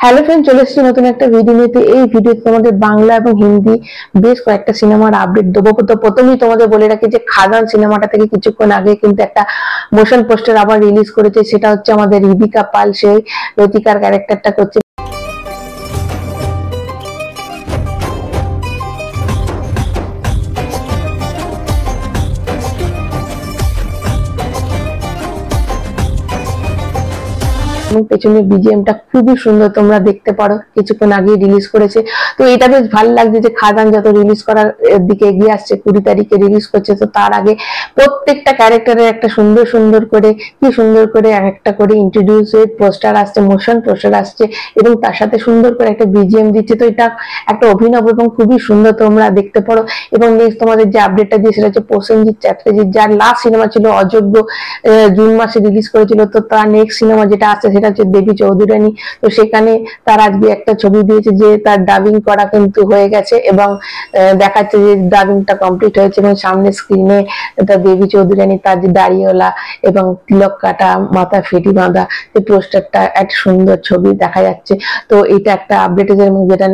Hello friend, চলে এসেছি নতুন একটা ভিডিও নিতে। এই ভিডিওতে তোমাদের বাংলা এবং হিন্দি বেশ কয়েকটা সিনেমার আপডেট দেবো। তো প্রথমেই তোমাদের বলে রাখি যে খাদান সিনেমাটা থেকে কিছুক্ষণ আগে কিন্তু একটা মোশন পোস্টার আবার রিলিজ করেছে। সেটা হচ্ছে আমাদের রিদিকা পাল, সেই লতিকার ক্যারেক্টারটা করছে। পেছনে বিজিএমটা খুবই সুন্দর, তোমরা দেখতে পারো, কিছুক্ষণ আগে রিলিজ করেছে। তো এটা বেশ ভালো লাগছে যে খাদান যত রিলিজ করার দিকে এগিয়ে আসছে, 20 তারিখে রিলিজ করছে। তো তার আগে প্রত্যেকটা ক্যারেক্টারের একটা সুন্দর সুন্দর করে একটা করে ইন্ট্রোডিউস পোস্টার আসছে, মোশন পোস্টার আসছে, এবং তার সাথে সুন্দর করে একটা বিজিএম দিচ্ছে। তো এটা একটা অভিনব এবং খুবই সুন্দর, তোমরা দেখতে পারো। এবং নেক্সট তোমাদের যে আপডেটটা দিয়ে সেটা হচ্ছে প্রসেনজিৎ চ্যাটার্জি, যার লাস্ট সিনেমা ছিল অযোগ্য, জুন মাসে রিলিজ করেছিল। তো তার নেক্সট সিনেমা যেটা আসছে সেটা হচ্ছে দেবী চৌধুরানী। তো সেখানে তার আজকে একটা ছবি দিয়েছে যে তার ডাবিং করা কিন্তু হয়ে গেছে, এবং দেখাচ্ছে যে ডাবিংটা কমপ্লিট হয়েছে, এবং সামনে স্ক্রিনে তার দেবী চৌধুরানী, তার যে দাড়িওয়ালা এবং তিলক কাটা, মাথা ফেটি বাঁধা, এই পোস্টারটা একটা সুন্দর ছবি দেখা যাচ্ছে। তো এটা একটা আপডেট আছে, যেটা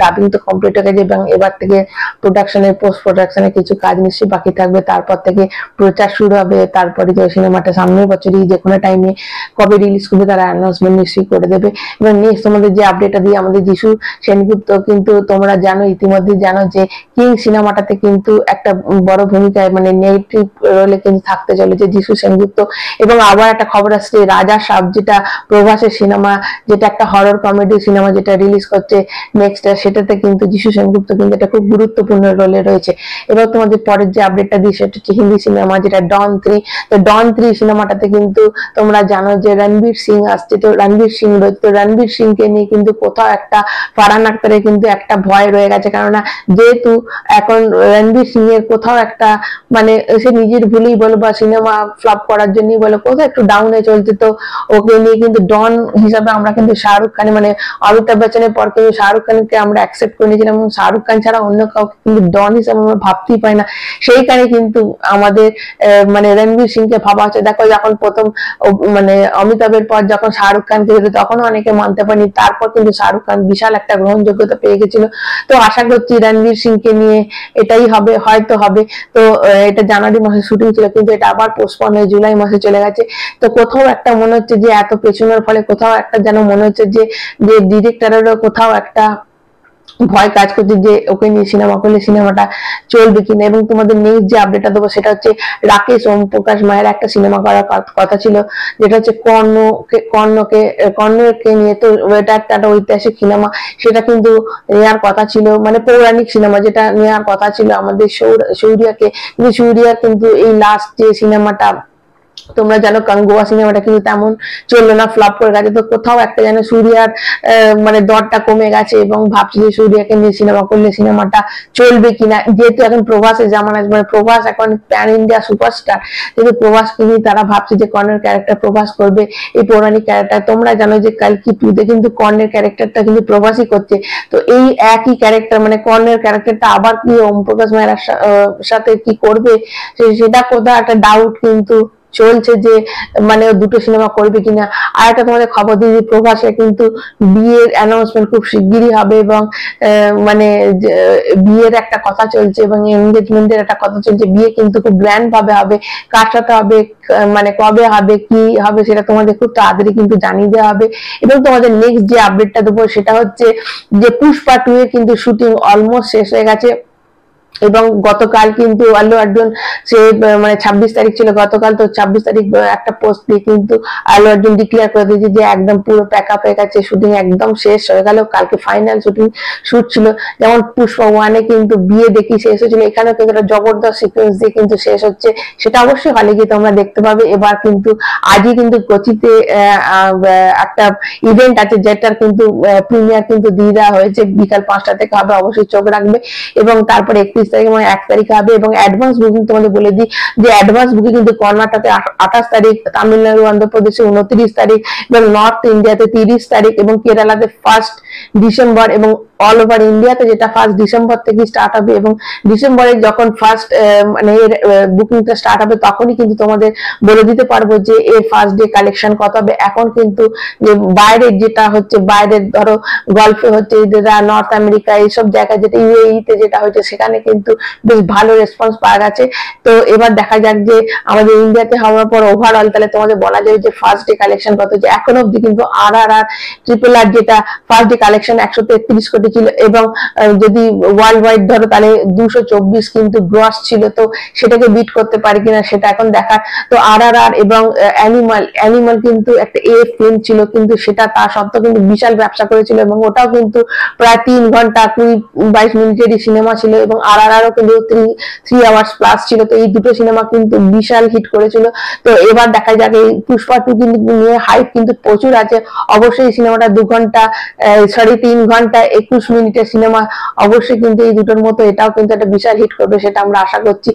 ডাবিং তো কমপ্লিট হয়ে গেছে, এবং এবার থেকে প্রোডাকশনের পোস্ট প্রোডাকশনের কিছু কাজ নিশ্চয়ই বাকি থাকবে। তারপর থেকে প্রচার শুরু হবে। তারপরে যে সিনেমাটা সামনের বছরই যে কোনো টাইমে কবে রিলিজ করবে তারা অ্যানাউন্সমেন্ট নিশ্চয়ই করে দেবে। এবং নেক্সট তোমাদের যে আপডেটটা দিয়ে আমাদের যিশু সেনগুপ্ত, কিন্তু তোমরা জানো, ইতিমধ্যে জানো যে কিং সিনেমাটাতে কিন্তু একটা বড় ভূমিকায়, মানে নেগেটিভ রোলে কিন্তু থাকতে চলেছে যিশু সেনগুপ্ত। এবং আবার একটা খবর আসছে, রাজা সাব, যেটা প্রভাসের সিনেমা, যেটা একটা হরর কমেডি সিনেমা, যেটা রিলিজ করছে নেক্সট, সেটাতে কিন্তু যিশু সেনগুপ্ত কিন্তু একটা খুব গুরুত্বপূর্ণ রোলে রয়েছে। এবার তোমাদের পরের যে আপডেটটা দিই সেটা হচ্ছে হিন্দি সিনেমা, যেটা ডন 3। তো ডন 3 সিনেমাটাতে কিন্তু তোমরা জানো যে রণবীর সিং আসছে। তো রণবীর সিং রয়েছে, তো রণবীর সিংকে নিয়ে কিন্তু কোথাও একটা ফারহান আখতারের কিন্তু একটা ভয় রয়ে গেছে, কেননা যেহেতু এখন রণবীর সিং এর কোথাও একটা, মানে সে নিজের ভুলেই বলো বা সিনেমা ফ্লপ করার জন্যই বলো, কোথাও একটু ডাউনে চলছে। তো ওকে নিয়ে কিন্তু ডন হিসাবে আমরা কিন্তু শাহরুখ খান, মানে অমিতাভ বচ্চনের পর কিন্তু শাহরুখ খানকে আমরা অ্যাকসেপ্ট করে নিয়েছিলাম, এবং শাহরুখ খান ছাড়া অন্য কাউকে কিন্তু ডন হিসাবে আমরা ভাবতেই পাই না। সেইখানে কিন্তু আমাদের মানে রণবীর সিংকে ভাবা হচ্ছে। দেখো, যখন প্রথম মানে অমিতাভের পর যখন শাহরুখ খানকে হতো তখনও অনেকে মানতে পারেনি, তারপর কিন্তু শাহরুখ খান বিশাল একটা গ্রহণযোগ্যতা পেয়ে গেছিল। তো আশা করছি রণবীর সিংকে নিয়ে এটাই হবে, হয়তো হবে। তো এটা জানুয়ারি মাসে শুটিং ছিল, কিন্তু এটা আবার পোস্টপন হয়ে জুলাই মাসে চলে গেছে। তো কোথাও একটা মনে হচ্ছে যে এত পেছনের ফলে কোথাও একটা যেন মনে হচ্ছে যে ডিরেক্টরেরও কোথাও একটা ভয় কাজ করছে যে ওকে নিয়ে সিনেমা করলে সিনেমাটা চলবে কিনা। এবং তোমাদের নেক্সট যে আপডেটটা দেবো সেটা হচ্ছে রাকেশ ওম প্রকাশ মায়ের একটা সিনেমা করার কথা ছিল, যেটা হচ্ছে কর্ণকে নিয়ে। তো এটা একটা ঐতিহাসিক সিনেমা, সেটা কিন্তু নেওয়ার কথা ছিল, মানে পৌরাণিক সিনেমা, যেটা নেওয়ার কথা ছিল আমাদের শৌরিয়াকে। কিন্তু শৌরিয়া কিন্তু এই লাস্ট যে সিনেমাটা, তোমরা জানো কাঙ্গুয়া সিনেমাটা কিন্তু তেমন চললো না, ফ্লপ করে গেছে। তো কোথাও একটা যেন সূর্যার মানে দরটা কমে গেছে, এবং ভাবছি যে সূর্যাকে নিয়ে সিনেমা করলে সিনেমাটা চলবে কিনা। যেহেতু এখন প্রভাসের জামানা, মানে প্রভাস এখন প্যান ইন্ডিয়া সুপারস্টার, কিন্তু প্রভাসকে নিয়ে তারা ভাবছে যে কর্ণের ক্যারেক্টার প্রভাস করবে, এই পৌরাণিক ক্যারেক্টার। তোমরা জানো যে কালকি 2-তে কিন্তু কর্ণের ক্যারেক্টারটা কিন্তু প্রভাসই করছে। তো এই একই ক্যারেক্টার, মানে কর্ণের ক্যারেক্টারটা আবার কি ওম প্রকাশ মায়ের সাথে কি করবে, সেটা কোথাও একটা ডাউট কিন্তু চলছে যে মানে দুটো সিনেমা করবে কিনা। আর একটা তোমাদের খবর দিয়ে, প্রভাসের কিন্তু বিয়ের অ্যানাউন্সমেন্ট খুব শিগগিরই হবে, এবং মানে বিয়ের একটা কথা চলছে, এবং এনগেজমেন্টের একটা কথা চলছে। বিয়ে কিন্তু খুব গ্র্যান্ড ভাবে হবে, কার সাথে হবে, মানে কবে হবে, কি হবে, সেটা তোমাদের খুব তাড়াতাড়ি কিন্তু জানিয়ে দেওয়া হবে। এবং তোমাদের নেক্সট যে আপডেটটা দেবো সেটা হচ্ছে যে পুষ্পা 2 এর কিন্তু শুটিং অলমোস্ট শেষ হয়ে গেছে। এবং গতকাল কিন্তু আল্লু অর্জুন, সে মানে 26 তারিখ ছিল গতকাল, তো 26 তারিখ একটা পোস্ট দিয়ে কিন্তু আল্লু অর্জুন ডিক্লেয়ার করে দিয়েছে যে একদম পুরো প্যাক আপ হয়ে গেছে, শুটিং একদম শেষ হয়ে গেল। কালকে ফাইনাল শুট ছিল। যেমন পুষ্পা 1-এ কিন্তু বিয়ে দেখি শেষ হয়েছিল, এখানেও কিন্তু একটা জবরদস্ত সিকোয়েন্স দিয়ে কিন্তু শেষ হচ্ছে। সেটা অবশ্যই হলে গিয়ে তোমরা দেখতে পাবে। এবার কিন্তু আজই কিন্তু কোচিতে একটা ইভেন্ট আছে, যেটার কিন্তু প্রিমিয়ার কিন্তু দিয়ে দেওয়া হয়েছে, বিকাল 5টা থেকে হবে, অবশ্যই চোখ রাখবে। এবং তারপরে 31 তারিখ মানে 1 তারিখে হবে। এবং অ্যাডভান্স বুকিং তোমাদের বলে দিই যে অ্যাডভান্স বুকিং কিন্তু কর্ণাটকে 28 তারিখ, তামিলনাড়ু, অন্ধ্রপ্রদেশে 29 তারিখ, এবং নর্থ ইন্ডিয়াতে 30 তারিখ, এবং কেরালাতে 1 ডিসেম্বর, এবং অল ওভার ইন্ডিয়াতে, যেটা 1 ডিসেম্বর থেকে স্টার্ট হবে এবং ডিসেম্বরে যখন ফার্স্ট মানে এর বুকিংটা স্টার্ট হবে তখনই কিন্তু তোমাদের বলে দিতে পারবো যে এর ফার্স্ট ডে কালেকশন কত হবে। এখন কিন্তু যে বাইরের যেটা হচ্ছে, বাইরের ধরো গল্ফে হচ্ছে, নর্থ আমেরিকা এইসব জায়গায় যেটা ইউএই তে যেটা হচ্ছে সেখানে কিন্তু বেশ ভালো রেসপন্স পাওয়া গেছে। তো এবার দেখা যাক যে আমাদের ইন্ডিয়াতে হওয়ার পর ওভারঅল তাহলে তোমাদের বলা যাবে যে ফার্স্ট ডে কালেকশন কত। যে এখন অব্দি কিন্তু RRR ট্রিপল আর যেটা ফার্স্ট ডে কালেকশন 133 কোটি ছিল এবং যদি ওয়ার্ল্ড ওয়াইড ধরো তাহলে 224 কিন্তু গ্রস ছিল। তো সেটাকে বিট করতে পারি কিনা সেটা এখন দেখার। তো RRR এবং অ্যানিমাল কিন্তু একটা ফিল্ম ছিল, কিন্তু সেটা তা সত্ত্বেও কিন্তু বিশাল ব্যবসা করেছিল এবং ওটাও কিন্তু প্রায় 3 ঘন্টা 22 মিনিটেরই সিনেমা ছিল এবং RRRও কিন্তু 3 আওয়ার্স প্লাস ছিল। তো এই দুটো সিনেমা কিন্তু বিশাল হিট করেছিল। তো এবার দেখা যাক এই পুষ্পা 2 কিন্তু নিয়ে হাইপ কিন্তু প্রচুর আছে। অবশ্যই এই সিনেমাটা 3 ঘন্টা 21 মিনিটের সিনেমা, অবশ্যই কিন্তু এই দুটোর মতো এটাও কিন্তু একটা বিশাল হিট করবে, সেটা আমরা আশা করছি।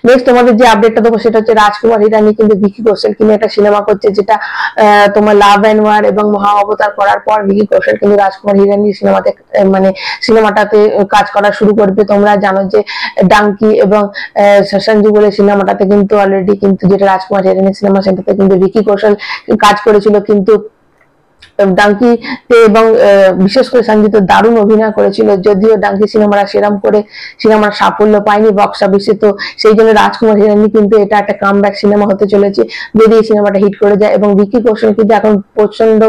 নেক্সট তোমাদের যে আপডেটটা দেবো সেটা হচ্ছে রাজকুমার হিরানি কিন্তু ভিকি কৌশল কিনে একটা সিনেমা করছে, যেটা তোমার লাভ অ্যান্ড ওয়ার এবং মহা অবতার করার পর ভিকি কৌশল কিন্তু রাজকুমার হিরানি সিনেমাতে মানে সিনেমাটাতে কাজ করা শুরু করবে। তোমরা জানো যে ডাঙ্কি এবং সঞ্জু বলে সিনেমাটাতে কিন্তু অলরেডি কিন্তু যেটা রাজকুমার হিরানি সিনেমা সেটাতে কিন্তু ভিকি কৌশল কাজ করেছিল, কিন্তু ডাঙ্কিতে এবং বিশেষ করে সঞ্জিত দারুণ অভিনয় করেছিল। যদিও ডাঙ্কি সিনেমাটা সেরকম করে সিনেমার সাফল্য পায়নি বক্স অফিসে, তো সেই জন্য রাজকুমার হিরানি কিন্তু এটা একটা কামব্যাক সিনেমা হতে চলেছে যদি এই সিনেমাটা হিট করে যায়। এবং ভিকি কৌশল কিন্তু এখন প্রচন্ড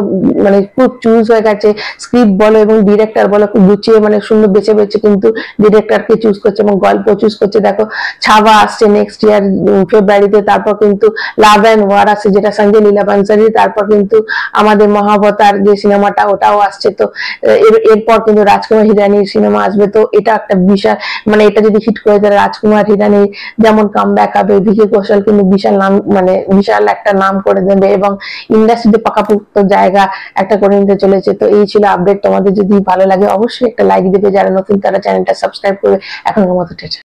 মানে খুব চুজ হয়ে গেছে, স্ক্রিপ্ট বলো এবং ডিরেক্টর বলো খুব গুছিয়ে মানে সুন্দর বেছে বেছে কিন্তু ডিরেক্টরকে চুজ করছে এবং গল্প চুজ করছে। দেখো ছাবা আসছে নেক্সট ইয়ার ফেব্রুয়ারিতে, তারপর কিন্তু লাভ অ্যান্ড ওয়ার আসছে যেটা সঞ্জয় লীলা বানসারি, তারপর কিন্তু আমাদের মহাবতার যে সিনেমাটা ওটাও আসছে। তো এরপর কিন্তু রাজকুমার হিরানির সিনেমা আসবে। তো এটা একটা বিশাল মানে এটা যদি হিট করে তাহলে রাজকুমার হিরানির যেমন কামব্যাক হবে, ভিকি কৌশল কিন্তু বিশাল নাম মানে বিশাল একটা নাম করে দেবে এবং ইন্ডাস্ট্রিতে পাকাপোক্ত জায়গা একটা করে নিতে চলেছে। তো এই ছিল আপডেট। তোমাদের যদি ভালো লাগে অবশ্যই একটা লাইক দেবে, যারা নতুন তারা চ্যানেলটা সাবস্ক্রাইব করবে। এখনকার মতো